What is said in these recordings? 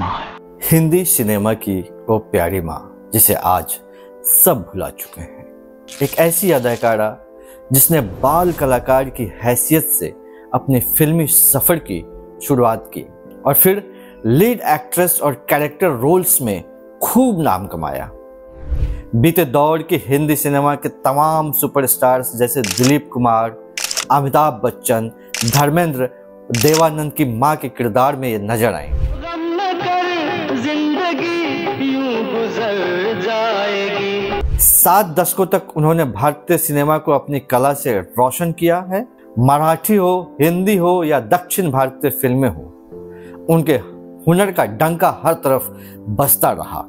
माँ है। हिंदी सिनेमा की वो प्यारी माँ जिसे आज सब भुला चुके हैं। एक ऐसी अदाकारा जिसने बाल कलाकार की हैसियत से अपने फिल्मी सफर की शुरुआत की और फिर लीड एक्ट्रेस और कैरेक्टर रोल्स में खूब नाम कमाया। बीते दौर की हिंदी सिनेमा के तमाम सुपरस्टार्स जैसे दिलीप कुमार, अमिताभ बच्चन, धर्मेंद्र, देवानंद की मां के किरदार में ये नजर आई। यूं गुजर जाएगी। 7 दशकों तक उन्होंने भारतीय सिनेमा को अपनी कला से रोशन किया है। मराठी हो, हिंदी हो या दक्षिण भारतीय फिल्में हो, उनके हुनर का डंका हर तरफ बजता रहा।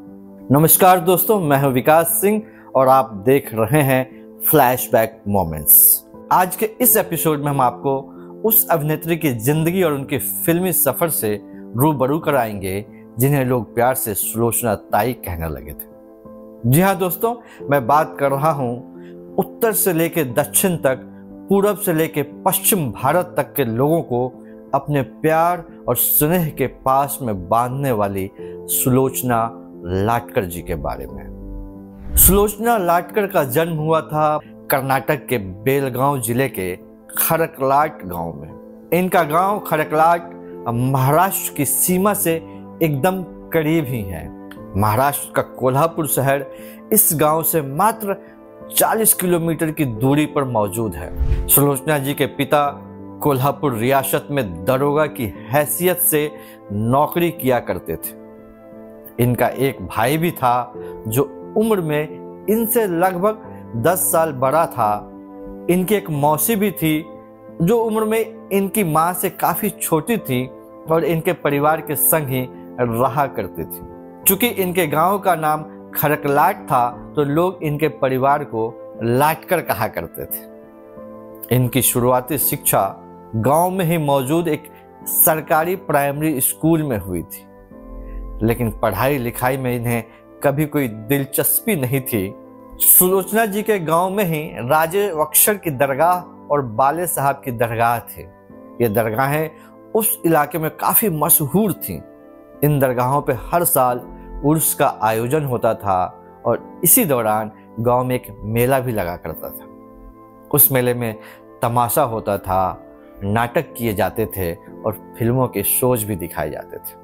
नमस्कार दोस्तों, मैं हूं विकास सिंह और आप देख रहे हैं फ्लैशबैक मोमेंट्स। आज के इस एपिसोड में हम आपको उस अभिनेत्री की जिंदगी और उनके फिल्मी सफर से रूबरू कराएंगे जिन्हें लोग प्यार से सुलोचना ताई कहने लगे थे। जी हाँ दोस्तों, मैं बात कर रहा हूँ उत्तर से लेकर दक्षिण तक, पूरब से लेकर पश्चिम भारत तक के लोगों को अपने प्यार और स्नेह के पास में बांधने वाली सुलोचना लाटकर जी के बारे में। सुलोचना लाटकर का जन्म हुआ था कर्नाटक के बेलगांव जिले के खरकलाट गांव में। इनका गांव खरकलाट महाराष्ट्र की सीमा से एकदम करीब ही है। महाराष्ट्र का कोल्हापुर शहर इस गांव से मात्र 40 किलोमीटर की दूरी पर मौजूद है। सुलोचना जी के पिता कोल्हापुर रियासत में दरोगा की हैसियत से नौकरी किया करते थे। इनका एक भाई भी था जो उम्र में इनसे लगभग 10 साल बड़ा था। इनकी एक मौसी भी थी जो उम्र में इनकी माँ से काफ़ी छोटी थी और इनके परिवार के संग ही रहा करती थी। चूंकि इनके गांव का नाम खरकलाट था तो लोग इनके परिवार को लाटकर कहा करते थे। इनकी शुरुआती शिक्षा गांव में ही मौजूद एक सरकारी प्राइमरी स्कूल में हुई थी, लेकिन पढ़ाई लिखाई में इन्हें कभी कोई दिलचस्पी नहीं थी। सुलोचना जी के गांव में ही राजे वक्शर की दरगाह और बाले साहब की दरगाह थे। ये दरगाहें उस इलाके में काफ़ी मशहूर थीं। इन दरगाहों पे हर साल उर्स का आयोजन होता था और इसी दौरान गांव में एक मेला भी लगा करता था। उस मेले में तमाशा होता था, नाटक किए जाते थे और फिल्मों के शोज भी दिखाए जाते थे।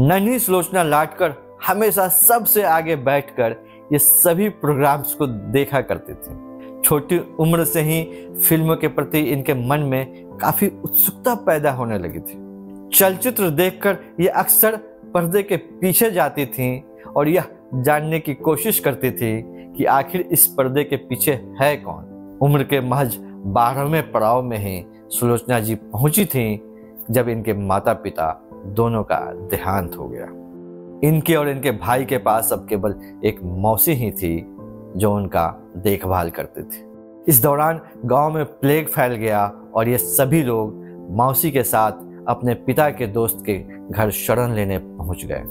नन्ही सुलोचना लाटकर हमेशा सबसे आगे बैठकर ये सभी प्रोग्राम्स को देखा करते थे। छोटी उम्र से ही फिल्मों के प्रति इनके मन में काफ़ी उत्सुकता पैदा होने लगी थी। चलचित्र देखकर ये अक्सर पर्दे के पीछे जाती थीं और यह जानने की कोशिश करती थी कि आखिर इस पर्दे के पीछे है कौन। उम्र के महज 12वें पड़ाव में ही सुलोचना जी पहुंची थीं जब इनके माता पिता दोनों का देहांत हो गया। इनके और इनके भाई के पास अब केवल एक मौसी ही थी जो उनका देखभाल करती थी। इस दौरान गांव में प्लेग फैल गया और ये सभी लोग मौसी के साथ अपने पिता के दोस्त के घर शरण लेने पहुंच गए,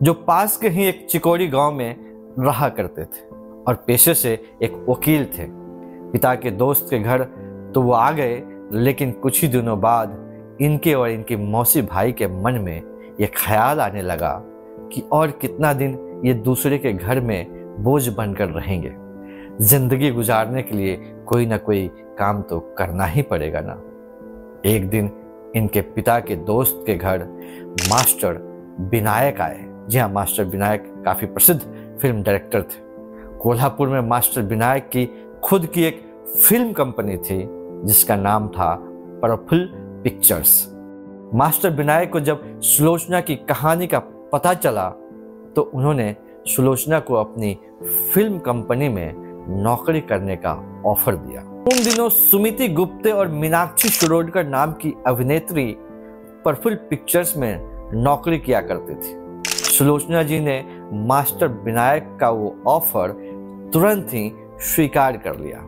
जो पास के ही एक चिकोरी गांव में रहा करते थे और पेशे से एक वकील थे। पिता के दोस्त के घर तो वो आ गए, लेकिन कुछ ही दिनों बाद इनके और इनकी मौसी भाई के मन में ये ख्याल आने लगा कि और कितना दिन ये दूसरे के घर में बोझ बनकर रहेंगे। जिंदगी गुजारने के लिए कोई ना कोई काम तो करना ही पड़ेगा ना। एक दिन इनके पिता के दोस्त के घर मास्टर विनायक आए। जी हाँ, मास्टर विनायक काफ़ी प्रसिद्ध फिल्म डायरेक्टर थे। कोल्हापुर में मास्टर विनायक की खुद की एक फिल्म कंपनी थी जिसका नाम था प्रफुल्ल पिक्चर्स। मास्टर विनायक को जब सुलोचना की कहानी का पता चला तो उन्होंने सुलोचना को अपनी फिल्म कंपनी में नौकरी करने का ऑफर दिया। उन दिनों सुमिति गुप्ते और मीनाक्षी शिरोडकर नाम की अभिनेत्री प्रफुल्ल पिक्चर्स में नौकरी किया करती थी। सुलोचना जी ने मास्टर विनायक का वो ऑफर तुरंत ही स्वीकार कर लिया।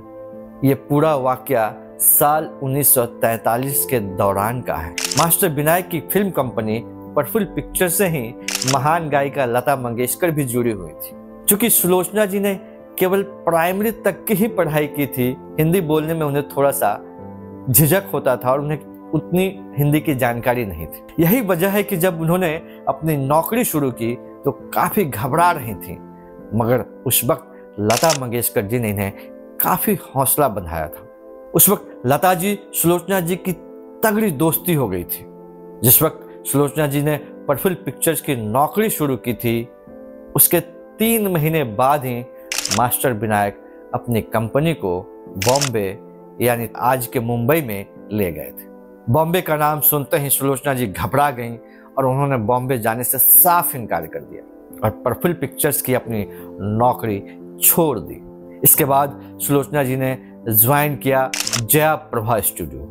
ये पूरा वाकया साल 1943 के दौरान का है। मास्टर विनायक की फिल्म कंपनी प्रफुल्ल पिक्चर से ही महान गायिका लता मंगेशकर भी जुड़ी हुई थी। चूंकि सुलोचना जी ने केवल प्राइमरी तक की ही पढ़ाई की थी, हिंदी बोलने में उन्हें थोड़ा सा झिझक होता था और उन्हें उतनी हिंदी की जानकारी नहीं थी। यही वजह है कि जब उन्होंने अपनी नौकरी शुरू की तो काफ़ी घबरा रही थी, मगर उस वक्त लता मंगेशकर जी ने इन्हें काफ़ी हौसला बंधाया था। उस वक्त लता जी सुलोचना जी की तगड़ी दोस्ती हो गई थी। जिस वक्त सुलोचना जी ने प्रफुल्ल पिक्चर्स की नौकरी शुरू की थी, उसके 3 महीने बाद ही मास्टर विनायक अपनी कंपनी को बॉम्बे यानी आज के मुंबई में ले गए थे। बॉम्बे का नाम सुनते ही सुलोचना जी घबरा गईं और उन्होंने बॉम्बे जाने से साफ इनकार कर दिया और प्रफुल्ल पिक्चर्स की अपनी नौकरी छोड़ दी। इसके बाद सुलोचना जी ने ज्वाइन किया जया प्रभा स्टूडियो,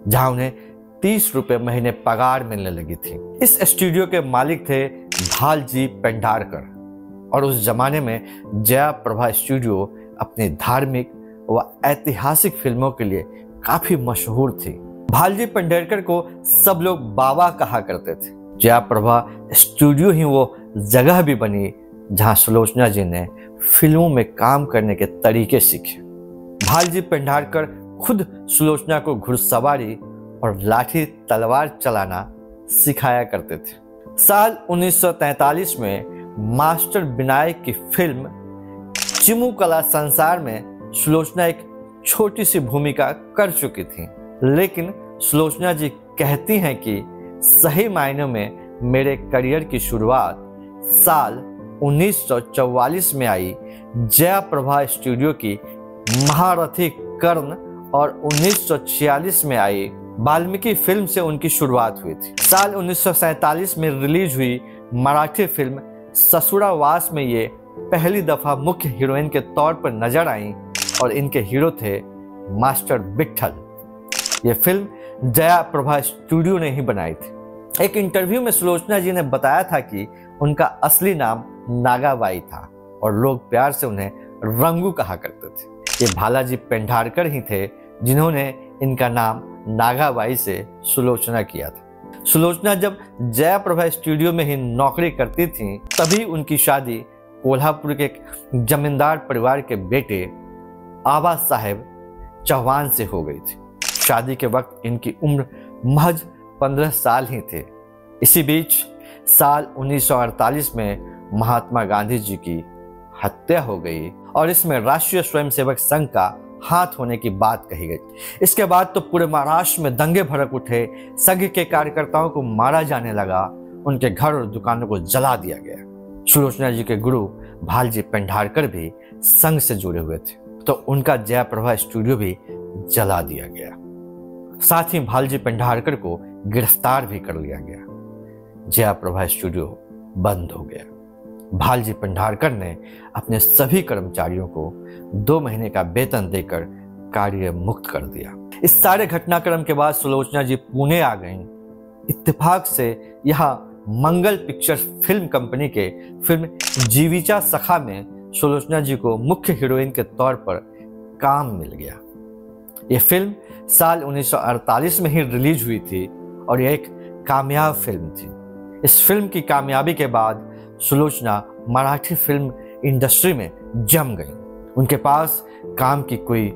जहां उन्हें 30 रुपये महीने पगार मिलने लगी थी। इस स्टूडियो के मालिक थे भालजी पेंढारकर और उस जमाने में जया प्रभा स्टूडियो अपनी धार्मिक व ऐतिहासिक फिल्मों के लिए काफी मशहूर थी। भालजी पेंढारकर को सब लोग बाबा कहा करते थे। जया प्रभा स्टूडियो ही वो जगह भी बनी जहां सुलोचना जी ने फिल्मों में काम करने के तरीके सीखे। भालजी पेंढारकर खुद सुलोचना को घुड़सवारी और लाठी तलवार चलाना सिखाया करते थे। साल 1943 में मास्टर विनायक की फिल्म चिमू कला संसार में सुलोचना एक छोटी सी भूमिका कर चुकी थी, लेकिन सुलोचना जी कहती हैं कि सही मायनों में मेरे करियर की शुरुआत साल 1944 में आई जया प्रभा स्टूडियो की महारथी कर्ण और 1946 में आई वाल्मीकि फिल्म से उनकी शुरुआत हुई थी। साल 1947 में रिलीज हुई मराठी फिल्म ससुरावास में ये पहली दफा मुख्य हीरोइन के तौर पर नजर आई और इनके हीरो थे मास्टर विट्ठल। ये फिल्म जया प्रभा स्टूडियो ने ही बनाई थी। एक इंटरव्यू में सुलोचना जी ने बताया था कि उनका असली नाम नागाबाई था और लोग प्यार से उन्हें रंगू कहा करते थे। ये भालाजी पेंढारकर ही थे जिन्होंने इनका नाम नागाबाई से सुलोचना किया था। सुलोचना जब जया प्रभा स्टूडियो में ही नौकरी करती थी, तभी उनकी शादी कोल्हापुर के एक जमींदार परिवार के बेटे आबा साहेब चौहान से हो गई थी। शादी के वक्त इनकी उम्र महज 15 साल ही थे। इसी बीच साल 1948 में महात्मा गांधी जी की हत्या हो गई और इसमें राष्ट्रीय स्वयंसेवक संघ का हाथ होने की बात कही गई। इसके बाद तो पूरे महाराष्ट्र में दंगे भड़क उठे, संघ के कार्यकर्ताओं को मारा जाने लगा, उनके घर और दुकानों को जला दिया गया। सुलोचना जी के गुरु भालजी पेंढारकर भी संघ से जुड़े हुए थे, तो उनका जया प्रभा स्टूडियो भी जला दिया गया। साथ ही भालजी पेंढारकर को गिरफ्तार भी कर लिया गया। जया प्रभा स्टूडियो बंद हो गया। भालजी पेंढारकर ने अपने सभी कर्मचारियों को 2 महीने का वेतन देकर कार्य मुक्त कर दिया। इस सारे घटनाक्रम के बाद सुलोचना जी पुणे आ गईं। इत्तेफाक से यहाँ मंगल पिक्चर्स फिल्म कंपनी के फिल्म जीविचा सखा में सुलोचना जी को मुख्य हीरोइन के तौर पर काम मिल गया। ये फिल्म साल 1948 में ही रिलीज हुई थी और यह एक कामयाब फिल्म थी। इस फिल्म की कामयाबी के बाद सुलोचना मराठी फिल्म इंडस्ट्री में जम गई। उनके पास काम की कोई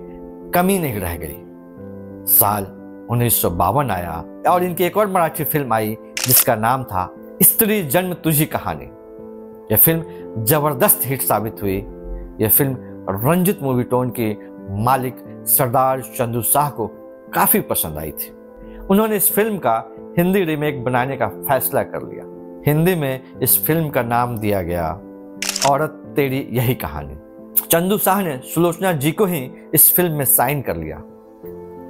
कमी नहीं रह गई। साल 1952 आया और इनकी एक और मराठी फिल्म आई जिसका नाम था स्त्री जन्म तुझी कहानी। यह फिल्म जबरदस्त हिट साबित हुई। यह फिल्म रंजित मूवी टोन के मालिक सरदार चंदू शाह को काफी पसंद आई थी। उन्होंने इस फिल्म का हिंदी रीमेक बनाने का फैसला कर लिया। हिंदी में इस फिल्म का नाम दिया गया औरत तेरी यही कहानी। चंदू शाह ने सुलोचना जी को ही इस फिल्म में साइन कर लिया।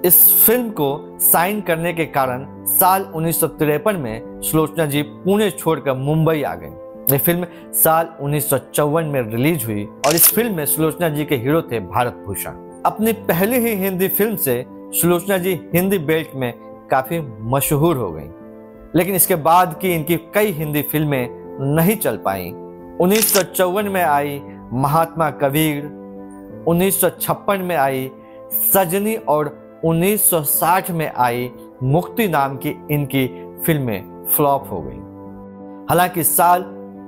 इस फिल्म को साइन करने के कारण साल 1953 में सुलोचना जी पुणे छोड़कर मुंबई आ गई। ये फिल्म साल 1954 में रिलीज हुई और इस फिल्म में सुलोचना जी के हीरो थे भारत भूषण। अपनी पहली ही हिंदी फिल्म से सुलोचना जी हिंदी बेल्ट में काफी मशहूर हो गई, लेकिन इसके बाद की इनकी कई हिंदी फिल्में नहीं चल पाईं। 1954 में आई महात्मा कबीर, 1956 में आई सजनी और 1960 में आई मुक्ति नाम की इनकी फिल्में फ्लॉप हो गई। हालांकि साल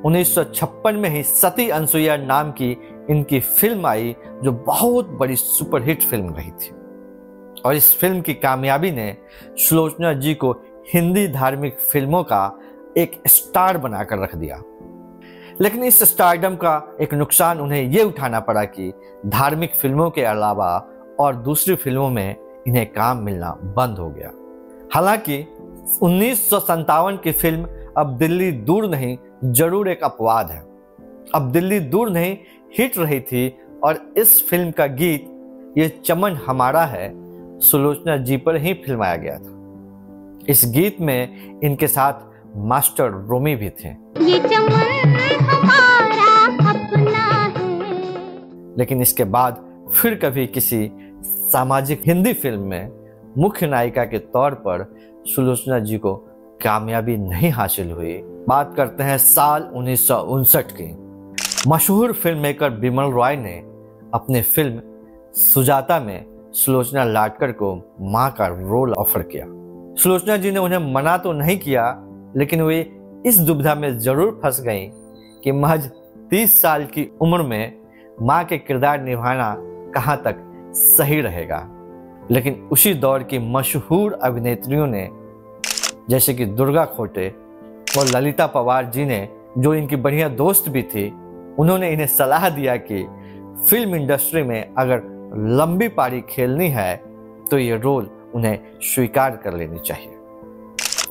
1956 में ही सती अनसुईया नाम की इनकी फिल्म आई जो बहुत बड़ी सुपरहिट फिल्म रही थी और इस फिल्म की कामयाबी ने सुलोचना जी को हिंदी धार्मिक फिल्मों का एक स्टार बनाकर रख दिया। लेकिन इस स्टारडम का एक नुकसान उन्हें ये उठाना पड़ा कि धार्मिक फिल्मों के अलावा और दूसरी फिल्मों में इन्हें काम मिलना बंद हो गया। हालांकि 1957 की फिल्म अब दिल्ली दूर नहीं जरूर एक अपवाद है। अब दिल्ली दूर नहीं हिट रही थी और इस फिल्म का गीत ये चमन हमारा है सुलोचना जी पर ही फिल्माया गया था। इस गीत में इनके साथ मास्टर रोमी भी थे। ये चमन हमारा अपना है। लेकिन इसके बाद फिर कभी किसी सामाजिक हिंदी फिल्म में मुख्य नायिका के तौर पर सुलोचना जी को कामयाबी नहीं हासिल हुई। बात करते हैं साल 1959 की। मशहूर फिल्म मेकर बिमल रॉय ने अपनी फिल्म सुजाता में सुलोचना लाटकर को मां का रोल ऑफर किया। सुलोचना जी ने उन्हें मना तो नहीं किया, लेकिन वे इस दुविधा में जरूर फंस गईं कि महज 30 साल की उम्र में मां के किरदार निभाना कहां तक सही रहेगा। लेकिन उसी दौर की मशहूर अभिनेत्रियों ने जैसे कि दुर्गा खोटे और ललिता पवार जी ने, जो इनकी बढ़िया दोस्त भी थी, उन्होंने इन्हें सलाह दिया कि फिल्म इंडस्ट्री में अगर लंबी पारी खेलनी है तो ये रोल उन्हें स्वीकार कर लेनी चाहिए।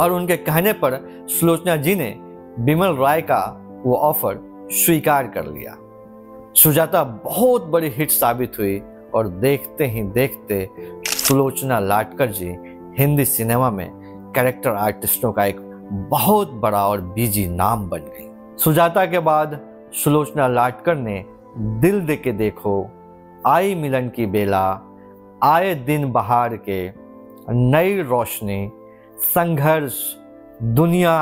और उनके कहने पर सुलोचना जी ने बिमल रॉय का वो ऑफर स्वीकार कर लिया। सुजाता बहुत बड़ी हिट साबित हुई और देखते ही देखते सुलोचना लाटकर जी हिंदी सिनेमा में कैरेक्टर आर्टिस्टों का एक बहुत बड़ा और बिजी नाम बन गई। सुजाता के बाद सुलोचना लाटकर ने दिल दे के देखो, आई मिलन की बेला, आए दिन बहार के, नई रोशनी, संघर्ष, दुनिया,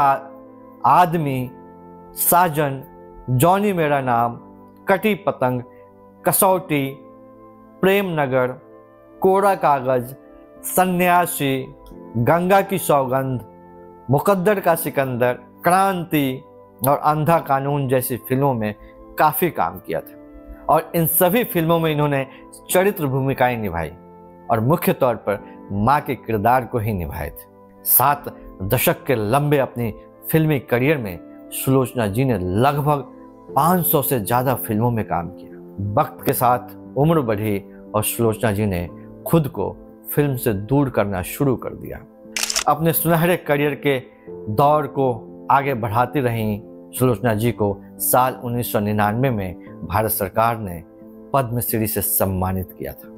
आदमी, साजन, जॉनी मेरा नाम, कटी पतंग, कसौटी, प्रेम नगर, कोरा कागज, सन्यासी, गंगा की सौगंध, मुकद्दर का सिकंदर, क्रांति और अंधा कानून जैसी फिल्मों में काफी काम किया था। और इन सभी फिल्मों में इन्होंने चरित्र भूमिकाएं निभाई और मुख्य तौर पर मां के किरदार को ही निभाए थे। 7 दशक के लंबे अपनी फिल्मी करियर में सुलोचना जी ने लगभग 500 से ज्यादा फिल्मों में काम किया। वक्त के साथ उम्र बढ़ी और सुलोचना जी ने खुद को फिल्म से दूर करना शुरू कर दिया। अपने सुनहरे करियर के दौर को आगे बढ़ाती रहीं सुलोचना जी को साल 1999 में भारत सरकार ने पद्मश्री से सम्मानित किया था।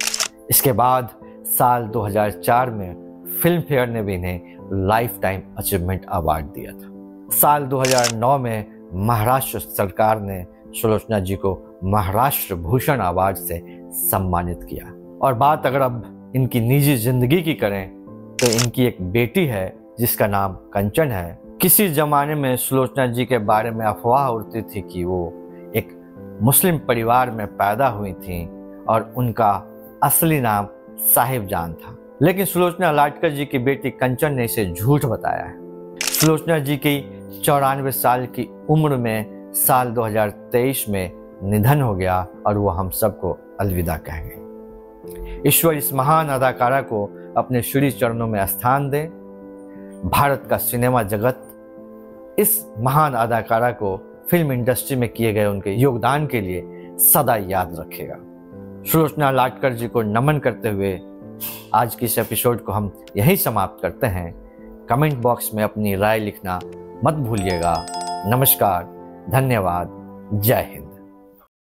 इसके बाद साल 2004 में फिल्म फेयर ने भी इन्हें लाइफ टाइम अचीवमेंट अवार्ड दिया था। साल 2009 में महाराष्ट्र सरकार ने सुलोचना जी को महाराष्ट्र भूषण अवार्ड से सम्मानित किया। और बात अगर अब इनकी निजी जिंदगी की करें तो इनकी एक बेटी है जिसका नाम कंचन है। किसी जमाने में सुलोचना जी के बारे में अफवाह उड़ती थी कि वो एक मुस्लिम परिवार में पैदा हुई थी और उनका असली नाम साहिब जान था। लेकिन सुलोचना लाटकर जी की बेटी कंचन ने इसे झूठ बताया है। सुलोचना जी की 94 साल की उम्र में साल 2023 में निधन हो गया और वो हम सबको अलविदा कह गई। ईश्वर इस महान अदाकारा को अपने श्री चरणों में स्थान दे। भारत का सिनेमा जगत इस महान अदाकारा को फिल्म इंडस्ट्री में किए गए उनके योगदान के लिए सदा याद रखेगा। सुलोचना लाटकर जी को नमन करते हुए आज की इस एपिसोड को हम यहीं समाप्त करते हैं। कमेंट बॉक्स में अपनी राय लिखना मत भूलिएगा। नमस्कार, धन्यवाद, जय हिंद।